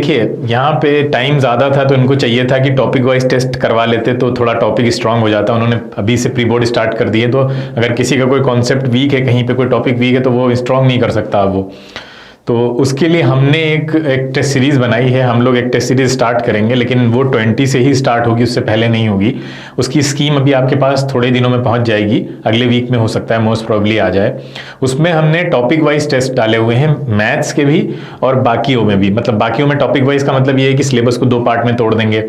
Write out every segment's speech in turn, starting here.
देखिए यहाँ पे टाइम ज़्यादा था तो इनको चाहिए था कि टॉपिक वाइज टेस्ट करवा लेते तो थोड़ा टॉपिक स्ट्रांग हो जाता। उन्होंने अभी से प्री बोर्ड स्टार्ट कर दिए, तो अगर किसी का कोई कॉन्सेप्ट वीक है, कहीं पे कोई टॉपिक वीक है, तो वो स्ट्रांग नहीं कर सकता वो। तो उसके लिए हमने एक टेस्ट सीरीज़ बनाई है। हम लोग एक टेस्ट सीरीज़ स्टार्ट करेंगे, लेकिन वो 20 से ही स्टार्ट होगी, उससे पहले नहीं होगी। उसकी स्कीम अभी आपके पास थोड़े दिनों में पहुंच जाएगी, अगले वीक में हो सकता है, मोस्ट प्रोबेबली आ जाए। उसमें हमने टॉपिक वाइज टेस्ट डाले हुए हैं, मैथ्स के भी और बाकियों में भी। मतलब बाकियों में टॉपिक वाइज का मतलब ये है कि सिलेबस को 2 पार्ट में तोड़ देंगे,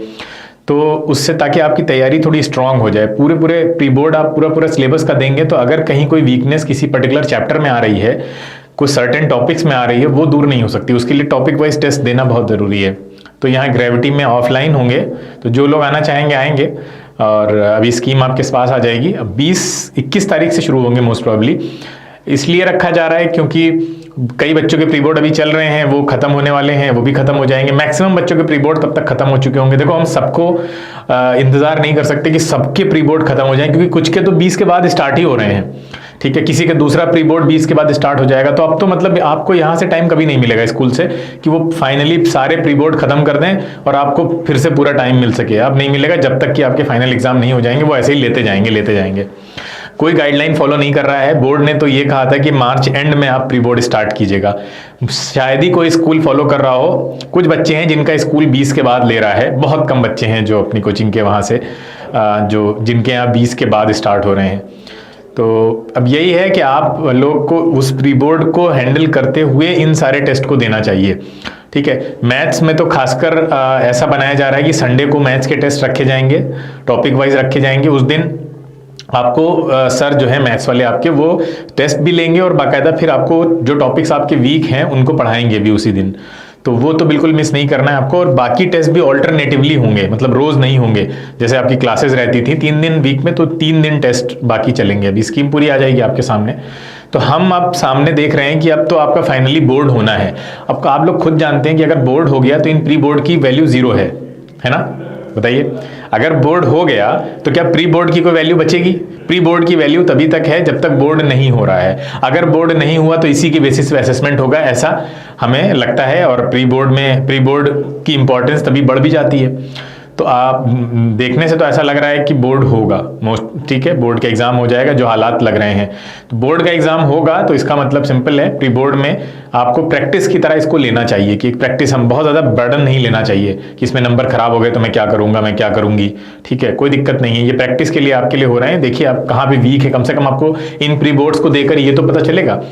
तो उससे ताकि आपकी तैयारी थोड़ी स्ट्रांग हो जाए। पूरे प्री बोर्ड आप पूरा सिलेबस का देंगे, तो अगर कहीं कोई वीकनेस किसी पर्टिकुलर चैप्टर में आ रही है, कुछ सर्टेन टॉपिक्स में आ रही है, वो दूर नहीं हो सकती। उसके लिए टॉपिक वाइज टेस्ट देना बहुत ज़रूरी है। तो यहाँ ग्रेविटी में ऑफलाइन होंगे, तो जो लोग आना चाहेंगे आएंगे, और अभी स्कीम आपके पास आ जाएगी। अब 20-21 तारीख से शुरू होंगे मोस्ट प्रोबेबली। इसलिए रखा जा रहा है क्योंकि कई बच्चों के प्री बोर्ड अभी चल रहे हैं, वो खत्म होने वाले हैं, वो भी खत्म हो जाएंगे। मैक्सिमम बच्चों के प्री बोर्ड तब तक खत्म हो चुके होंगे। देखो, हम सबको इंतजार नहीं कर सकते कि सबके प्री बोर्ड खत्म हो जाए, क्योंकि कुछ के तो 20 के बाद स्टार्ट ही हो रहे हैं, ठीक है। किसी का दूसरा प्री बोर्ड 20 के बाद स्टार्ट हो जाएगा। तो अब तो मतलब आपको यहाँ से टाइम कभी नहीं मिलेगा स्कूल से कि वो फाइनली सारे प्री बोर्ड खत्म कर दें और आपको फिर से पूरा टाइम मिल सके। अब नहीं मिलेगा जब तक कि आपके फाइनल एग्जाम नहीं हो जाएंगे। वो ऐसे ही लेते जाएंगे। कोई गाइडलाइन फॉलो नहीं कर रहा है। बोर्ड ने तो ये कहा था कि मार्च एंड में आप प्री बोर्ड स्टार्ट कीजिएगा। शायद ही कोई स्कूल फॉलो कर रहा हो। कुछ बच्चे हैं जिनका स्कूल 20 के बाद ले रहा है, बहुत कम बच्चे हैं जो अपनी कोचिंग के वहाँ से जो जिनके यहाँ 20 के बाद स्टार्ट हो रहे हैं। तो अब यही है कि आप लोग को उस प्री बोर्ड को हैंडल करते हुए इन सारे टेस्ट को देना चाहिए, ठीक है। मैथ्स में तो खासकर ऐसा बनाया जा रहा है कि संडे को मैथ्स के टेस्ट रखे जाएंगे, टॉपिक वाइज रखे जाएंगे। उस दिन आपको सर जो है मैथ्स वाले आपके वो टेस्ट भी लेंगे और बाकायदा फिर आपको जो टॉपिक्स आपके वीक हैं उनको पढ़ाएंगे भी उसी दिन। तो वो तो बिल्कुल मिस नहीं करना है आपको। और बाकी टेस्ट भी ऑल्टरनेटिवली होंगे, मतलब रोज नहीं होंगे। जैसे आपकी क्लासेस रहती थी 3 दिन वीक में, तो 3 दिन टेस्ट बाकी चलेंगे। अभी स्कीम पूरी आ जाएगी आपके सामने। तो हम अब सामने देख रहे हैं कि अब तो आपका फाइनली बोर्ड होना है। अब आप लोग खुद जानते हैं कि अगर बोर्ड हो गया तो इन प्री बोर्ड की वैल्यू 0 है ना। बताइए, अगर बोर्ड हो गया तो क्या प्री बोर्ड की कोई वैल्यू बचेगी? प्री बोर्ड की वैल्यू तभी तक है जब तक बोर्ड नहीं हो रहा है। अगर बोर्ड नहीं हुआ तो इसी के बेसिस पे असेसमेंट होगा, ऐसा हमें लगता है। और प्री बोर्ड की इंपॉर्टेंस तभी बढ़ भी जाती है। तो आप देखने से तो ऐसा लग रहा है कि बोर्ड होगा मोस्ट, ठीक है। बोर्ड का एग्जाम हो जाएगा जो हालात लग रहे हैं। तो बोर्ड का एग्जाम होगा तो इसका मतलब सिंपल है, प्री बोर्ड में आपको प्रैक्टिस की तरह इसको लेना चाहिए कि एक प्रैक्टिस, हम बहुत ज्यादा बर्डन नहीं लेना चाहिए कि इसमें नंबर खराब हो गए तो मैं क्या करूंगा, मैं क्या करूंगी, ठीक है। कोई दिक्कत नहीं है, ये प्रैक्टिस के लिए आपके लिए हो रहे हैं। देखिए आप कहाँ पे वीक है, कम से कम आपको इन प्री बोर्ड्स को देकर ये तो पता चलेगा,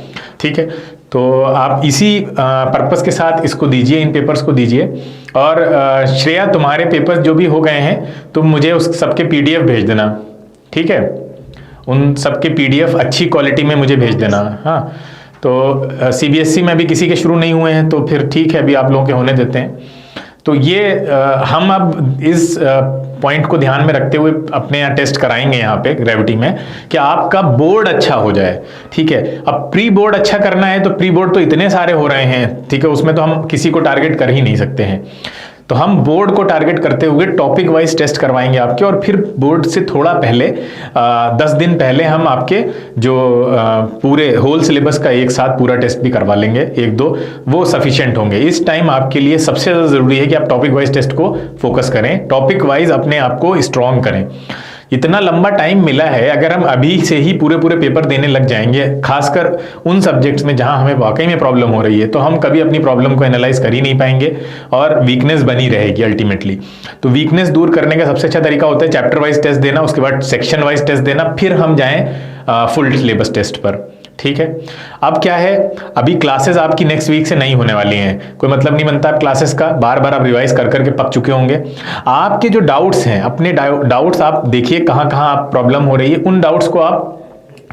ठीक है। तो आप इसी पर्पस के साथ इसको दीजिए, इन पेपर्स को दीजिए। और श्रेया, तुम्हारे पेपर्स जो भी हो गए हैं तुम मुझे उस सबके PDF भेज देना, ठीक है। उन सबके PDF अच्छी क्वालिटी में मुझे भेज देना। हाँ, तो CBSE में अभी किसी के शुरू नहीं हुए हैं तो फिर ठीक है, अभी आप लोगों के होने देते हैं। तो ये हम अब इस पॉइंट को ध्यान में रखते हुए अपने यहाँ टेस्ट कराएंगे यहाँ पे ग्रेविटी में कि आपका बोर्ड अच्छा हो जाए, ठीक है। अब प्री बोर्ड अच्छा करना है तो प्री बोर्ड तो इतने सारे हो रहे हैं, ठीक है, उसमें तो हम किसी को टारगेट कर ही नहीं सकते हैं। तो हम बोर्ड को टारगेट करते हुए टॉपिक वाइज टेस्ट करवाएंगे आपके, और फिर बोर्ड से थोड़ा पहले 10 दिन पहले हम आपके जो पूरे होल सिलेबस का एक साथ पूरा टेस्ट भी करवा लेंगे, 1-2 वो सफिशिएंट होंगे। इस टाइम आपके लिए सबसे ज्यादा जरूरी है कि आप टॉपिक वाइज टेस्ट को फोकस करें, टॉपिक वाइज अपने आप को स्ट्रॉन्ग करें। इतना लंबा टाइम मिला है, अगर हम अभी से ही पूरे पेपर देने लग जाएंगे, खासकर उन सब्जेक्ट्स में जहां हमें वाकई में प्रॉब्लम हो रही है, तो हम कभी अपनी प्रॉब्लम को एनालाइज कर ही नहीं पाएंगे और वीकनेस बनी रहेगी अल्टीमेटली। तो वीकनेस दूर करने का सबसे अच्छा तरीका होता है चैप्टर वाइज टेस्ट देना, उसके बाद सेक्शन वाइज टेस्ट देना, फिर हम जाएं फुल सिलेबस टेस्ट पर, ठीक है। अब क्या है, अभी क्लासेस आपकी नेक्स्ट वीक से नहीं होने वाली हैं, कोई मतलब नहीं बनता क्लासेस का, बार बार आप रिवाइज कर करके पक चुके होंगे। आपके जो डाउट्स हैं, अपने डाउट्स आप देखिए कहाँ कहाँ आप प्रॉब्लम हो रही है, उन डाउट्स को आप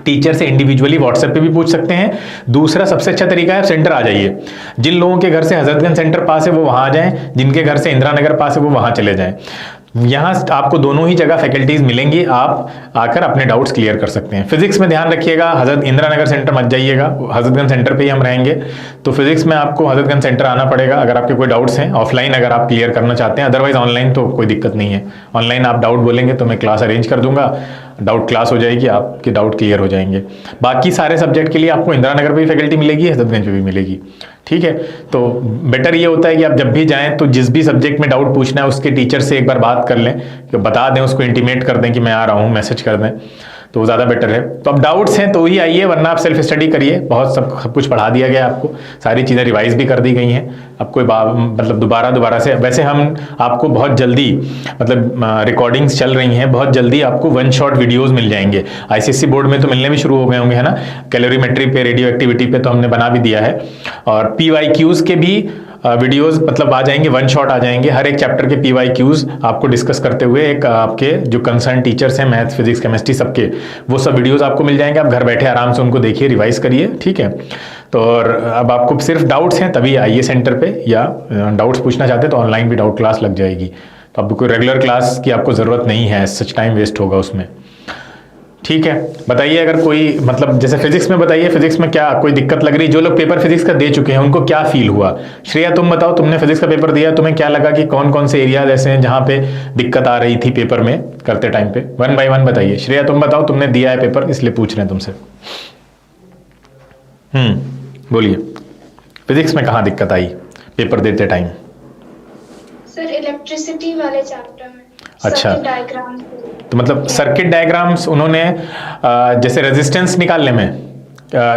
टीचर से इंडिविजुअली व्हाट्सएप पे भी पूछ सकते हैं। दूसरा सबसे अच्छा तरीका है, आप सेंटर आ जाइए। जिन लोगों के घर से हजरतगंज सेंटर पास है वो वहां आ जाएं, जिनके घर से इंदिरा नगर पास है वो वहां चले जाएं। यहाँ आपको दोनों ही जगह फैकल्टीज मिलेंगी, आप आकर अपने डाउट्स क्लियर कर सकते हैं। फिजिक्स में ध्यान रखिएगा, हजरत इंदिरा नगर सेंटर मत जाइएगा, हजरतगंज सेंटर पे ही हम रहेंगे। तो फिजिक्स में आपको हजरतगंज सेंटर आना पड़ेगा अगर आपके कोई डाउट्स हैं, ऑफलाइन अगर आप क्लियर करना चाहते हैं। अदरवाइज ऑनलाइन तो कोई दिक्कत नहीं है, ऑनलाइन आप डाउट बोलेंगे तो मैं क्लास अरेंज कर दूंगा, डाउट क्लास हो जाएगी, आपके डाउट क्लियर हो जाएंगे। बाकी सारे सब्जेक्ट के लिए आपको इंदिरा नगर पे भी फैकल्टी मिलेगी, हजरतगंज पे भी मिलेगी, ठीक है। तो बेटर ये होता है कि आप जब भी जाएं तो जिस भी सब्जेक्ट में डाउट पूछना है उसके टीचर से एक बार बात कर लें, कि बता दें, उसको इंटीमेट कर दें कि मैं आ रहा हूँ, मैसेज कर दें, तो ज़्यादा बेटर है। तो अब डाउट्स हैं तो ही आइए, वरना आप सेल्फ स्टडी करिए, बहुत सब कुछ पढ़ा दिया गया आपको, सारी चीज़ें रिवाइज भी कर दी गई हैं। अब कोई मतलब दोबारा से, वैसे हम आपको बहुत जल्दी, मतलब रिकॉर्डिंग्स चल रही हैं, बहुत जल्दी आपको वन शॉट वीडियोस मिल जाएंगे। आईसीएससी बोर्ड में तो मिलने भी शुरू हो गए होंगे, है ना। कैलोरीमेट्री पे, रेडियो एक्टिविटी पे तो हमने बना भी दिया है, और PYQs के भी वीडियोस मतलब आ जाएंगे, वन शॉट आ जाएंगे। हर एक चैप्टर के PYQs आपको डिस्कस करते हुए एक आपके जो कंसर्न टीचर्स हैं मैथ्स, फिजिक्स, केमिस्ट्री सबके, वो सब वीडियोस आपको मिल जाएंगे। आप घर बैठे आराम से उनको देखिए, रिवाइज करिए, ठीक है। तो और अब आपको सिर्फ डाउट्स हैं तभी आइए सेंटर पे, या डाउट्स पूछना चाहते हैं तो ऑनलाइन भी डाउट क्लास लग जाएगी। तो अब कोई रेगुलर क्लास की आपको ज़रूरत नहीं है, सच टाइम वेस्ट होगा उसमें, ठीक है। बताइए अगर कोई, मतलब जैसे फिजिक्स में बताइए, फिजिक्स में क्या कोई दिक्कत लग रही है? जो लोग पेपर फिजिक्स का दे चुके हैं उनको क्या फील हुआ? श्रेया तुम बताओ, तुमने फिजिक्स का पेपर दिया, तुम्हें क्या लगा कि कौन कौन से एरियाज ऐसे हैं जहां पे दिक्कत आ रही थी पेपर में करते टाइम पे? 1 बाय 1 बताइए। श्रेया तुम बताओ, तुमने दिया है पेपर इसलिए पूछ रहे हैं तुमसे। बोलिए, फिजिक्स में कहाँ दिक्कत आई पेपर देते टाइम? सर इलेक्ट्रिसिटी वाले चैप्टर में। अच्छा, डायग्राम। तो मतलब सर्किट डायग्राम्स उन्होंने जैसे रेजिस्टेंस निकालने में,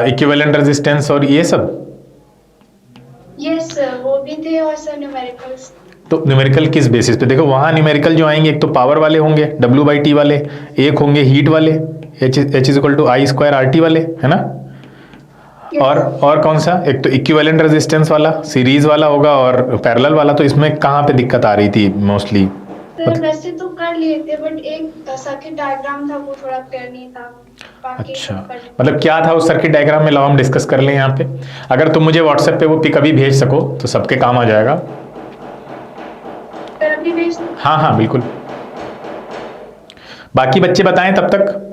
इक्विवेलेंट रेजिस्टेंस और ये सब। यस सर, वो भी थे, और सर न्यूमेरिकल्स। तो न्यूमेरिकल किस बेसिस पे? देखो वहां न्यूमेरिकल जो आएंगे, एक तो पावर वाले होंगे W/T वाले, एक होंगे हीट वाले H=I²RT वाले, है ना। Yes. और कौन सा? एक तो इक्विवेलेंट रेजिस्टेंस वाला, सीरीज वाला होगा, और पैरेलल वाला। तो इसमें कहाँ पे दिक्कत आ रही थी मोस्टली? सर वैसे तो कर लिए थे, बट एक सर्किट डायग्राम था वो थोड़ा क्लियर नहीं था। बाकी अच्छा, मतलब क्या था उस सर्किट डायग्राम में? लाओ हम डिस्कस कर लें यहाँ पे। अगर तुम मुझे व्हाट्सएप पे वो पिक अभी भेज सको तो सबके काम आ जाएगा। सर अभी भेज? हाँ बिल्कुल। बाकी बच्चे बताएं तब तक,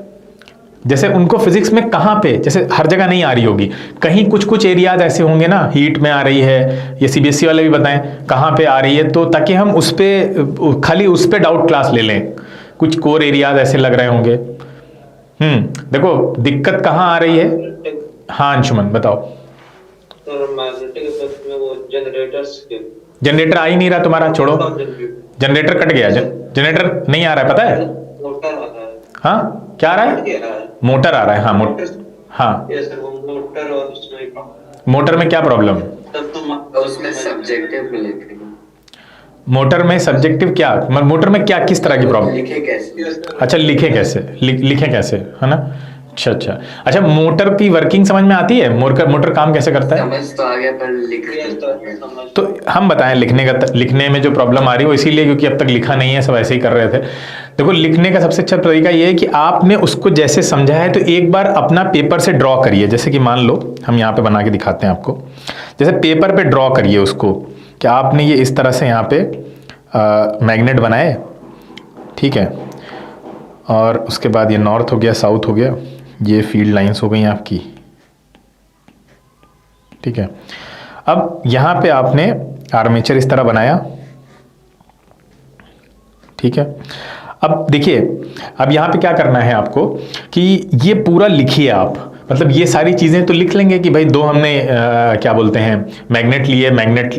जैसे उनको फिजिक्स में कहाँ पे, जैसे हर जगह नहीं आ रही होगी, कहीं कुछ कुछ एरियाज ऐसे होंगे ना, हीट में आ रही है, ये सीबीएसई वाले भी बताएं कहाँ पे आ रही है, तो ताकि हम उस पे खाली उस पे डाउट क्लास ले लें। कुछ कोर एरियाज ऐसे लग रहे होंगे। देखो दिक्कत कहाँ आ रही है। हाँ अंशुमन बताओ। जनरेटर आ ही नहीं रहा तुम्हारा, छोड़ो, जनरेटर कट गया, जनरेटर नहीं आ रहा है, पता है? हाँ क्या आ रहा है? मोटर आ रहा है। हाँ हाँ मोटर में क्या प्रॉब्लम? उसमें सब्जेक्टिव लिखे। मोटर में सब्जेक्टिव क्या? मोटर में क्या, किस तरह की प्रॉब्लम? लिखे कैसे? अच्छा लिखे कैसे, लिखे कैसे, है ना। अच्छा मोटर की वर्किंग समझ में आती है? मोटर काम कैसे करता है? समझ तो आ गया, पर लिख तो हम बताएं लिखने में जो प्रॉब्लम आ रही है वो इसीलिए क्योंकि अब तक लिखा नहीं है, सब ऐसे ही कर रहे थे। देखो लिखने का सबसे अच्छा तरीका ये है कि आपने उसको जैसे समझा है तो एक बार अपना पेपर से ड्रॉ करिए। जैसे कि मान लो हम यहाँ पे बना के दिखाते हैं आपको, जैसे पेपर पे ड्रॉ करिए उसको, कि आपने ये इस तरह से यहाँ पे मैग्नेट बनाए, ठीक है, और उसके बाद ये नॉर्थ हो गया, साउथ हो गया, ये फील्ड लाइंस हो गई आपकी, ठीक है। अब यहाँ पे आपने आर्मेचर इस तरह बनाया, ठीक है। अब देखिए, अब यहाँ पे क्या करना है आपको कि ये पूरा लिखिए आप, मतलब ये सारी चीज़ें तो लिख लेंगे कि भाई दो हमने क्या बोलते हैं मैग्नेट लिए, मैग्नेट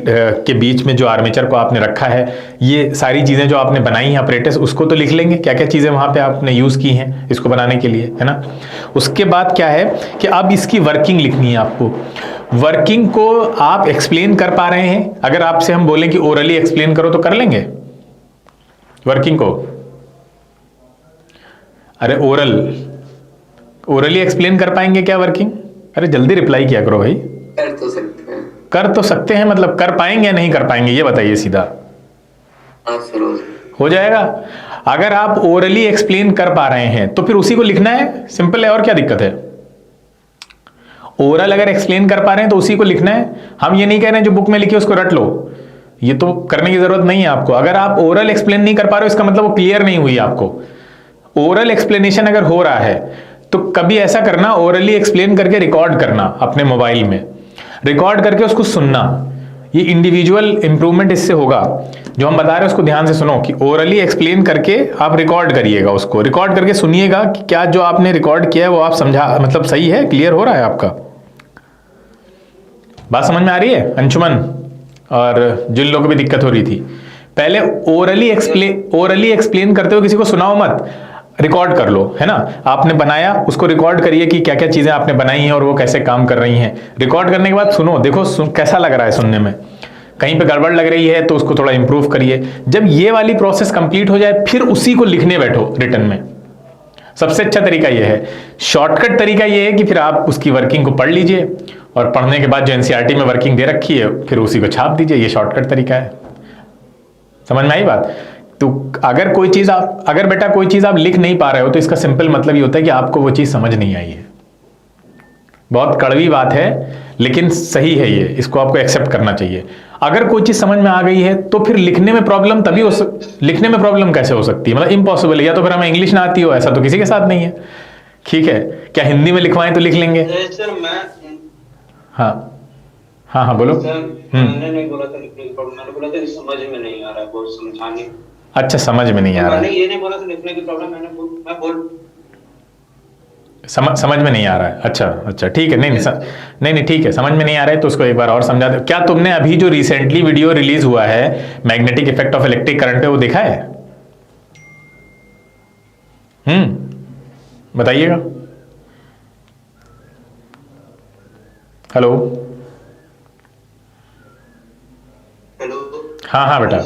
के बीच में जो आर्मेचर को आपने रखा है, ये सारी चीज़ें जो आपने बनाई हैं अपरेटस, उसको तो लिख लेंगे, क्या क्या चीज़ें वहाँ पे आपने यूज़ की हैं इसको बनाने के लिए, है ना। उसके बाद क्या है कि अब इसकी वर्किंग लिखनी है आपको। वर्किंग को आप एक्सप्लेन कर पा रहे हैं? अगर आपसे हम बोलें कि ओरली एक्सप्लेन करो तो कर लेंगे वर्किंग को? अरे ओरली एक्सप्लेन कर पाएंगे क्या वर्किंग? अरे जल्दी रिप्लाई किया करो भाई। कर तो सकते हैं। कर तो सकते हैं, मतलब कर पाएंगे या नहीं कर पाएंगे ये बताइए सीधा। हो जाएगा। अगर आप ओरली एक्सप्लेन कर पा रहे हैं तो फिर उसी को लिखना है, सिंपल है, और क्या दिक्कत है। ओरल अगर एक्सप्लेन कर पा रहे हैं तो उसी को लिखना है। हम ये नहीं कह रहे हैं जो बुक में लिखे उसको रट लो, ये तो करने की जरूरत नहीं है आपको। अगर आप ओरल एक्सप्लेन नहीं कर पा रहे हो इसका मतलब वो क्लियर नहीं हुई आपको। ओरल एक्सप्लेनेशन अगर हो रहा है तो कभी ऐसा करना, ओरली एक्सप्लेन करके रिकॉर्ड करना अपने मोबाइल में, रिकॉर्ड करके उसको सुनना। ये इंडिविजुअल इंप्रूवमेंट इससे होगा। जो हम बता रहे हैं उसको ध्यान से सुनो कि ओरली एक्सप्लेन करके आप रिकॉर्ड करिएगा, उसको रिकॉर्ड करके सुनिएगा कि क्या जो आपने रिकॉर्ड किया है वो आप समझा, मतलब सही है, क्लियर हो रहा है आपका। बात समझ में आ रही है अंशुमन और जिन लोगों को भी दिक्कत हो रही थी? पहले ओरली एक्सप्लेन करते हो, किसी को सुनाओ मत, रिकॉर्ड कर लो, है ना? आपने बनाया उसको रिकॉर्ड करिए कि क्या क्या चीजें आपने बनाई हैं और वो कैसे काम कर रही हैं। रिकॉर्ड करने के बाद सुनो, देखो कैसा लग रहा है सुनने में, कहीं पे गड़बड़ लग रही है तो उसको थोड़ा इंप्रूव करिए। जब ये वाली प्रोसेस कंप्लीट हो जाए फिर उसी को लिखने बैठो रिटर्न में। सबसे अच्छा तरीका ये है, शॉर्टकट तरीका ये है कि फिर आप उसकी वर्किंग को पढ़ लीजिए और पढ़ने के बाद जो एनसीईआरटी में वर्किंग दे रखी है फिर उसी को छाप दीजिए। ये शॉर्टकट तरीका है। समझ में आई बात? तो अगर बेटा कोई चीज आप लिख नहीं पा रहे हो तो इसका सिंपल मतलब ये होता है कि आपको वो चीज समझ नहीं आई है। बहुत कड़वी बात है लेकिन सही है ये, इसको आपको एक्सेप्ट करना चाहिए। अगर कोई चीज समझ में आ गई है तो फिर लिखने में प्रॉब्लम लिखने में प्रॉब्लम कैसे हो सकती है? मतलब इम्पॉसिबल है। या तो फिर हमें इंग्लिश ना आती हो, ऐसा तो किसी के साथ नहीं है। ठीक है, क्या हिंदी में लिखवाएं तो लिख लेंगे? सर मैं हाँ हाँ हाँ बोलो। सर मैंने नहीं बोला था लिखने की प्रॉब्लम, मैंने बोला था कि समझ में नहीं आ रहा है, बहुत समझाने। अच्छा, समझ में नहीं आ रहा मैंने है। ये नहीं बोला था लिखने की प्रॉब्लम, मैं बोल समझ में नहीं आ रहा है। अच्छा ठीक है। नहीं ठीक है, समझ में नहीं आ रहा है तो उसको एक बार और समझा दो। क्या तुमने अभी जो रिसेंटली वीडियो रिलीज हुआ है magnetic effect of electric current पे, वो देखा है? बताइएगा। हेलो। हेलो। हाँ बेटा,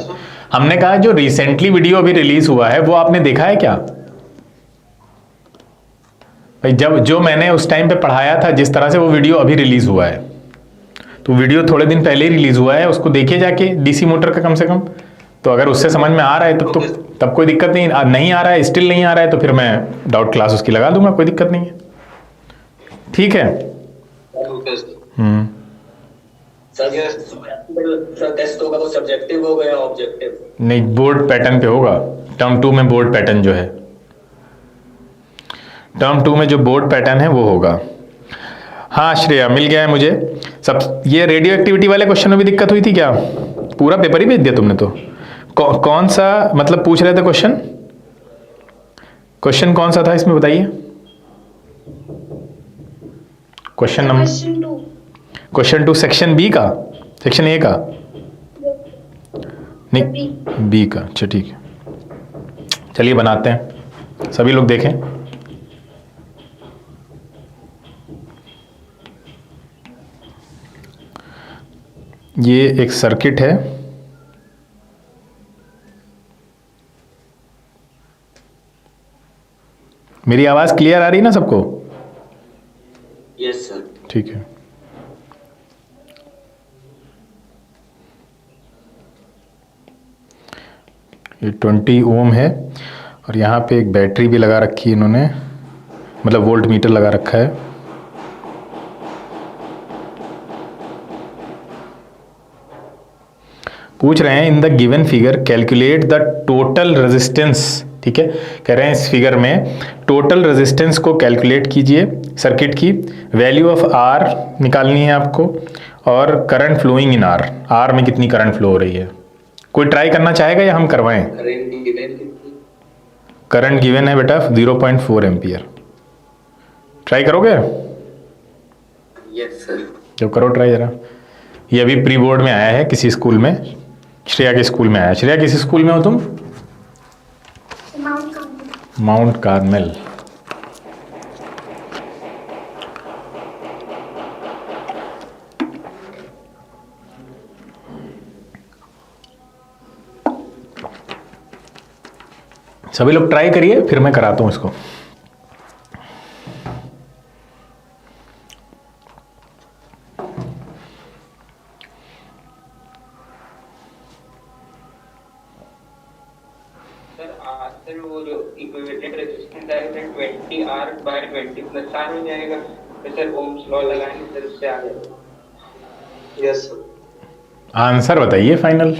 हमने कहा जो रिसेंटली वीडियो अभी रिलीज हुआ है वो आपने देखा है क्या? भाई जब जो मैंने उस टाइम पे पढ़ाया था जिस तरह से, वो वीडियो अभी रिलीज हुआ है। तो वीडियो थोड़े दिन पहले ही रिलीज हुआ है, उसको देखिए जाके डीसी मोटर का कम से कम। तो अगर उससे समझ में आ रहा है तब कोई दिक्कत नहीं। नहीं आ रहा है, स्टिल नहीं आ रहा है, तो फिर मैं डाउट क्लास उसकी लगा दूंगा, कोई दिक्कत नहीं है। ठीक है। सर टेस्ट होगा वो सब्जेक्टिव होगा या ऑब्जेक्टिव? नहीं, बोर्ड पैटर्न पे होगा। टर्म 2 में बोर्ड पैटर्न जो है, टर्म 2 में जो बोर्ड पैटर्न है वो होगा। हाँ श्रेया, मिल गया है मुझे सब। ये रेडियो एक्टिविटी वाले क्वेश्चन में भी दिक्कत हुई थी क्या? पूरा पेपर ही भेज दिया तुमने तो। कौन सा मतलब पूछ रहे थे क्वेश्चन कौन सा था इसमें बताइए? क्वेश्चन 2 सेक्शन बी का, सेक्शन ए का नहीं, बी का। अच्छा ठीक है, चलिए बनाते हैं, सभी लोग देखें। ये एक सर्किट है। मेरी आवाज क्लियर आ रही है ना सबको? Yes sir. ठीक है। ये 20 ओम है और यहाँ पे एक बैटरी भी लगा रखी है इन्होंने, मतलब वोल्ट मीटर लगा रखा है। पूछ रहे हैं in the given figure calculate the total resistance. ठीक है, कह रहे हैं इस फिगर में टोटल रेजिस्टेंस को कैलकुलेट कीजिए सर्किट की। वैल्यू ऑफ आर निकालनी है आपको और current flowing in R, R में कितनी करंट फ्लो हो रही है। कोई ट्राई करना चाहेगा या हम करवाएं? करंट गिवन है बेटा 0.4 एम्पियर। ट्राई करोगे? Yes sir. जो करो ट्राई जरा। ये अभी प्री बोर्ड में आया है किसी स्कूल में, श्रेया के स्कूल में आया। श्रेया किस स्कूल में हो तुम? Mount Carmel. सभी लोग ट्राई करिए, फिर मैं कराता हूं इसको। सर वो जो इक्विवेलेंट रेजिस्टेंस है 20R बाय 20 प्लस R हो जाएगा, तो सर ओम्स लॉ लगाएंगे फिर उससे आ जाएगा। Yes sir. आंसर बताइए फाइनल।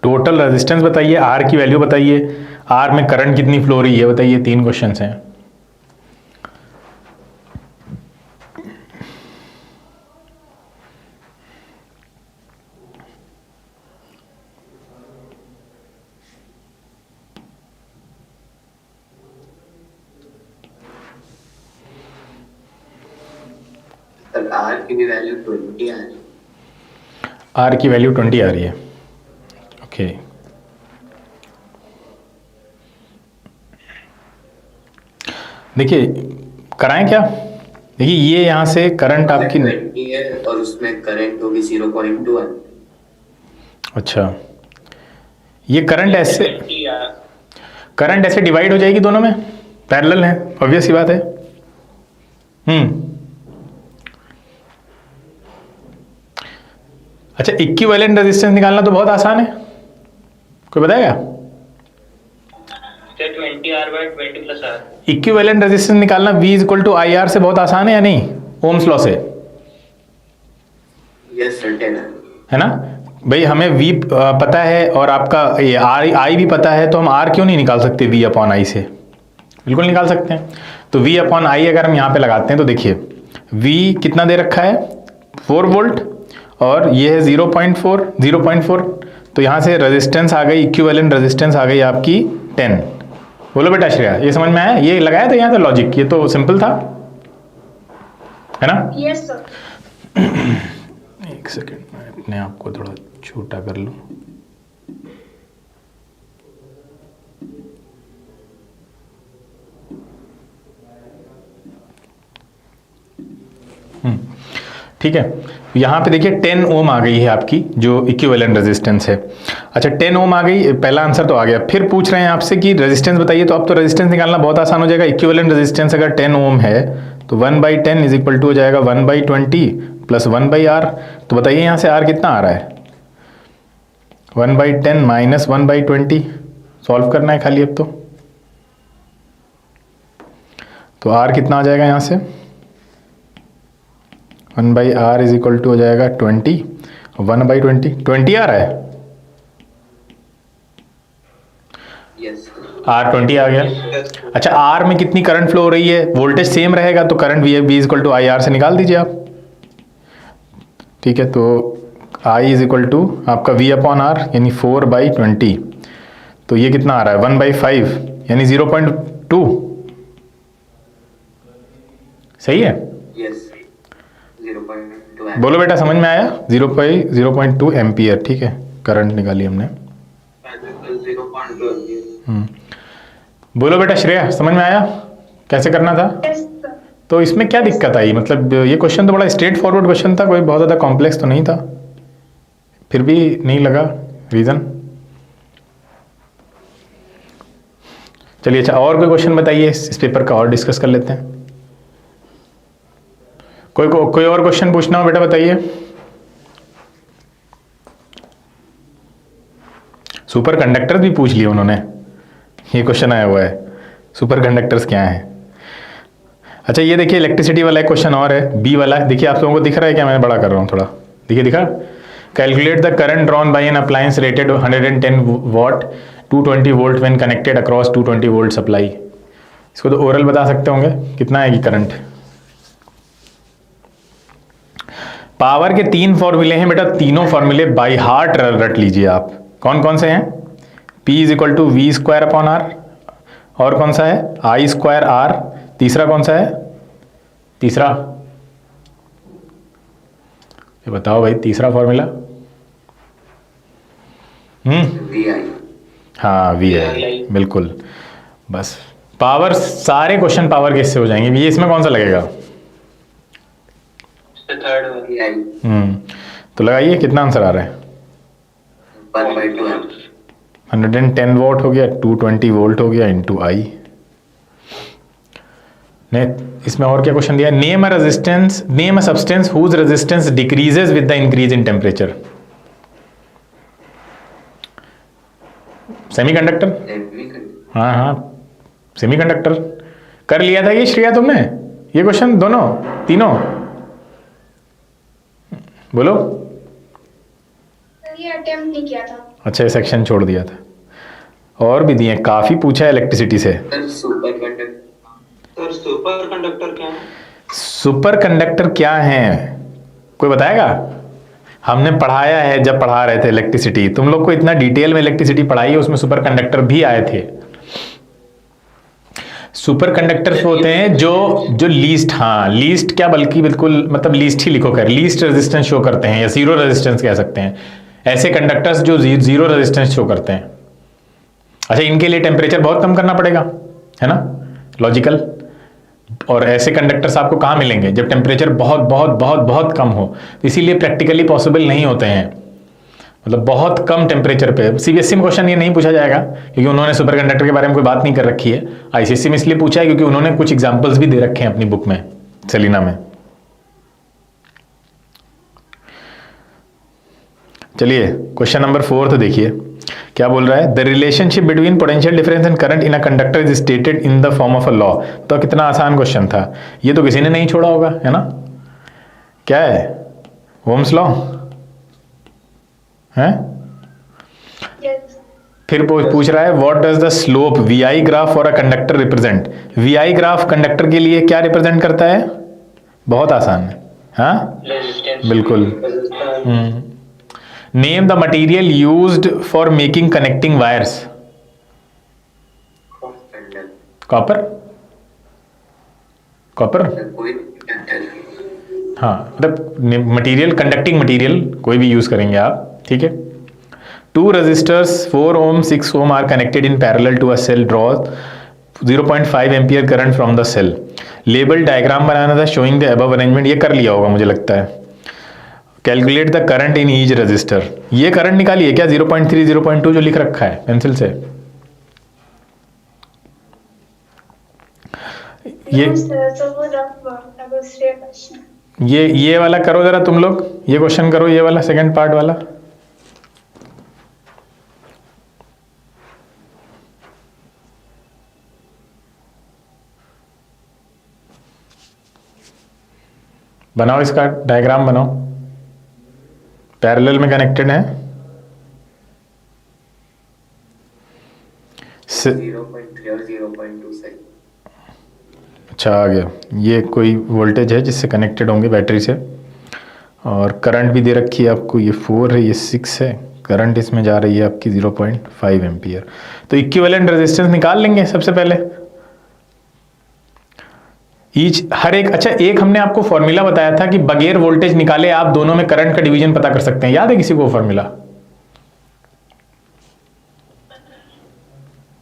टोटल रेजिस्टेंस बताइए, आर की वैल्यू बताइए, आर में करंट कितनी फ्लो रही है बताइए। 3 क्वेश्चंस हैं। सर आर की भी वैल्यू 20 आ रही है। आर की वैल्यू 20 आ रही है। ओके, देखिए कराएं क्या, देखिए ये यहाँ से करंट आपकी 20 है और उसमें करंट होगी 0.1। अच्छा, ये करंट ऐसे डिवाइड हो जाएगी दोनों में, पैरेलल है, ऑब्वियस सी बात है। अच्छा, इक्विवेलेंट रेजिस्टेंस निकालना तो बहुत आसान है, कोई बताएगा? 20R/20+R। इक्विवेलेंट रेजिस्टेंस निकालना V equal to I R से बहुत आसान है या नहीं, ओम्स लॉ से? यस सर, 10 है ना भाई, हमें V पता है और आपका ये I भी पता है, तो हम R क्यों नहीं निकाल सकते V अपॉन I से? बिल्कुल निकाल सकते हैं। तो V अपॉन I अगर हम यहाँ पे लगाते हैं तो देखिए V कितना दे रखा है, 4 वोल्ट, और ये है 0.4, तो यहाँ से रेजिस्टेंस आ गई, इक्विवेलेंट रेजिस्टेंस आ गई आपकी 10। बोलो बेटा श्रेया, ये समझ में आया? ये लगाया था यहाँ तो लॉजिक, ये तो सिंपल था, है ना? Yes sir. एक सेकेंड, मैं अपने आप को थोड़ा छोटा कर लूँ। ठीक है, यहाँ पे देखिए 10 ओम आ गई है आपकी जो इक्विवेलेंट रेजिस्टेंस है। अच्छा 10 ओम आ गई, पहला आंसर तो आ गया। फिर पूछ रहे हैं आपसे कि रेजिस्टेंस बताइए, तो अब तो रेजिस्टेंस निकालना बहुत आसान हो जाएगा। इक्विवेलेंट रेजिस्टेंस अगर 10 ओम है तो 1/10 इज इक्वल टू हो जाएगा 1/20 प्लस 1/R। तो बताइए यहाँ से R कितना आ रहा है? 1/10 माइनस 1/20, सॉल्व करना है खाली अब तो R कितना आ जाएगा यहाँ से? 1/R इज इक्वल टू हो जाएगा 20, 1/20, 20 आ रहा है, यस R 20 आ गया। अच्छा R में कितनी करंट फ्लो हो रही है, वोल्टेज सेम रहेगा तो current V equal to I R से निकाल दीजिए आप। ठीक है, तो I इज इक्वल टू आपका V अपॉन R यानी 4/20, तो ये कितना आ रहा है 1/5 यानी 0.2, सही है? यस 0.2 बोलो बेटा समझ में आया? 0.2 एम्पियर, ठीक है, करंट निकाली हमने। 0.2। बोलो बेटा श्रेया, समझ में आया कैसे करना था? Yes sir. तो इसमें क्या दिक्कत आई, मतलब ये क्वेश्चन तो बड़ा स्ट्रेट फॉरवर्ड क्वेश्चन था, कोई बहुत ज़्यादा कॉम्प्लेक्स तो नहीं था, फिर भी नहीं लगा रीज़न। चलिए अच्छा, और कोई क्वेश्चन बताइए इस पेपर का, और डिस्कस कर लेते हैं। कोई और क्वेश्चन पूछना हो बेटा बताइए। सुपर कंडक्टर भी पूछ लिए उन्होंने, ये क्वेश्चन आया हुआ है, सुपर कंडक्टर्स क्या हैं। अच्छा ये देखिए इलेक्ट्रिसिटी वाला एक क्वेश्चन और है, बी वाला, देखिए आप लोगों को दिख रहा है क्या? मैं बड़ा कर रहा हूँ थोड़ा, देखिए दिखा? Calculate the current drawn by an appliance rated 110 watt 220 volt when connected across 220 volt supply. इसको तो ओरल बता सकते होंगे कितना आएगी करंट। पावर के 3 फॉर्मूले हैं बेटा, तीनों फॉर्मूले बाय हार्ट रट लीजिए आप। कौन कौन से हैं? P is equal to V² upon R, और कौन सा है? I² R, तीसरा कौन सा है? तीसरा ये बताओ भाई, तीसरा फॉर्मूला। VI। हाँ VI, बिल्कुल। बस पावर, सारे क्वेश्चन पावर के इससे हो जाएंगे। ये इसमें कौन सा लगेगा? Third VI। तो लगाइए कितना आंसर आ रहा है? 1/2 110 वोल्ट हो गया, 220 वोल्ट हो गया इंटू I। ने इसमें और क्या क्वेश्चन दिया? Name a substance whose resistance decreases with the increase in temperature. Semiconductor, हाँ हाँ सेमीकंडक्टर। कर लिया था ये श्रेया तुमने, ये क्वेश्चन दोनों तीनों? बोलो। ये अटेम्प्ट नहीं किया था। अच्छा ये सेक्शन छोड़ दिया था, और भी दिए, काफी पूछा है इलेक्ट्रिसिटी से। सुपर कंडक्टर क्या है? सुपर कंडक्टर क्या है कोई बताएगा? हमने पढ़ाया है जब पढ़ा रहे थे इलेक्ट्रिसिटी, तुम लोग को इतना डिटेल में इलेक्ट्रिसिटी पढ़ाई है, उसमें सुपर कंडक्टर भी आए थे। सुपर कंडक्टर्स होते हैं जो जो लीस्ट, हाँ लीस्ट क्या, बल्कि बिल्कुल मतलब लीस्ट ही लिखो, कर लीस्ट रेजिस्टेंस शो करते हैं या जीरो रेजिस्टेंस कह सकते हैं, ऐसे कंडक्टर्स जो जीरो रेजिस्टेंस शो करते हैं। अच्छा, इनके लिए टेम्परेचर बहुत कम करना पड़ेगा, है ना, लॉजिकल। और ऐसे कंडक्टर्स आपको कहाँ मिलेंगे जब टेम्परेचर बहुत बहुत बहुत बहुत कम हो, इसीलिए प्रैक्टिकली पॉसिबल नहीं होते हैं, मतलब बहुत कम टेम्परेचर पे। सीबीएसई में क्वेश्चन ये नहीं पूछा जाएगा क्योंकि उन्होंने सुपर कंडक्टर के बारे में कोई बात नहीं कर रखी है। आईसीएसई में इसलिए पूछा है क्योंकि उन्होंने कुछ एग्जांपल्स भी दे रखे हैं अपनी बुक में, सेलिना में। चलिए क्वेश्चन नंबर 4 तो देखिए क्या बोल रहा है। The relationship between potential difference and current in a conductor is stated in the form of a law. तो कितना आसान क्वेश्चन था, ये तो किसी ने नहीं छोड़ा होगा, है ना। क्या है, ओम्स लॉ है। Yes. फिर पूछ रहा है what does the slope V I graph for a conductor represent. V I graph conductor के लिए क्या रिप्रेजेंट करता है, बहुत आसान है, हाँ रेजिस्टेंस बिल्कुल। Name the material used for making connecting wires. Copper, copper, कोई कंडक्टर। हाँ मतलब मटेरियल, कंडक्टिंग मटेरियल कोई भी यूज करेंगे आप, ठीक है। Two resistors 4 ohm 6 ohm are connected in parallel to a cell, draw 0.5 ampere current from the cell. Label diagram बनाना था शोइंग द अबव अरेंजमेंट, ये कर लिया होगा मुझे लगता है। Calculate the current in each resistor, ये करंट निकालिए क्या 0.3 0.2 जो लिख रखा है पेंसिल से। ये No, sir, so वो रफ वर्क दूसरे क्वेश्चन। ये वाला करो जरा तुम लोग, ये क्वेश्चन करो, ये वाला सेकंड पार्ट वाला। बनाओ, इसका डायग्राम बनाओ, पैरेलल में कनेक्टेड है। 0.3 और 0.2 से। अच्छा आ गया, ये कोई वोल्टेज है जिससे कनेक्टेड होंगे बैटरी से, और करंट भी दे रखी है आपको, ये 4 है ये 6 है, करंट इसमें जा रही है आपकी 0.5 एम्पियर। तो इक्विवेलेंट रेजिस्टेंस निकाल लेंगे सबसे पहले ईच, हर एक। अच्छा, एक हमने आपको फॉर्मूला बताया था कि बगैर वोल्टेज निकाले आप दोनों में करंट का डिवीजन पता कर सकते हैं, याद है किसी को फॉर्मूला,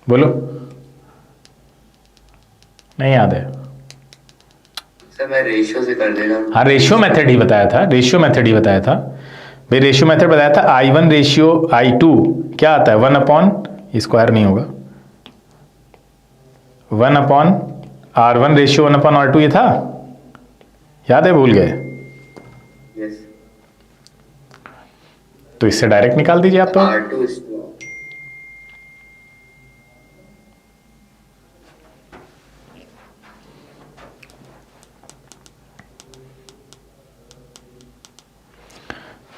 बोलो। नहीं याद है, सर मैं रेशियो से कर देगा। हाँ रेशियो मेथड ही बताया था, रेशियो मेथड ही बताया था भाई, रेशियो मेथड बताया था। I1 रेशियो I2 क्या आता है, 1/, स्क्वायर नहीं होगा, 1/R1 रेशियो 1/R2, ये था, याद है, भूल गए। यस। तो इससे डायरेक्ट निकाल दीजिए आप तो। R2 is to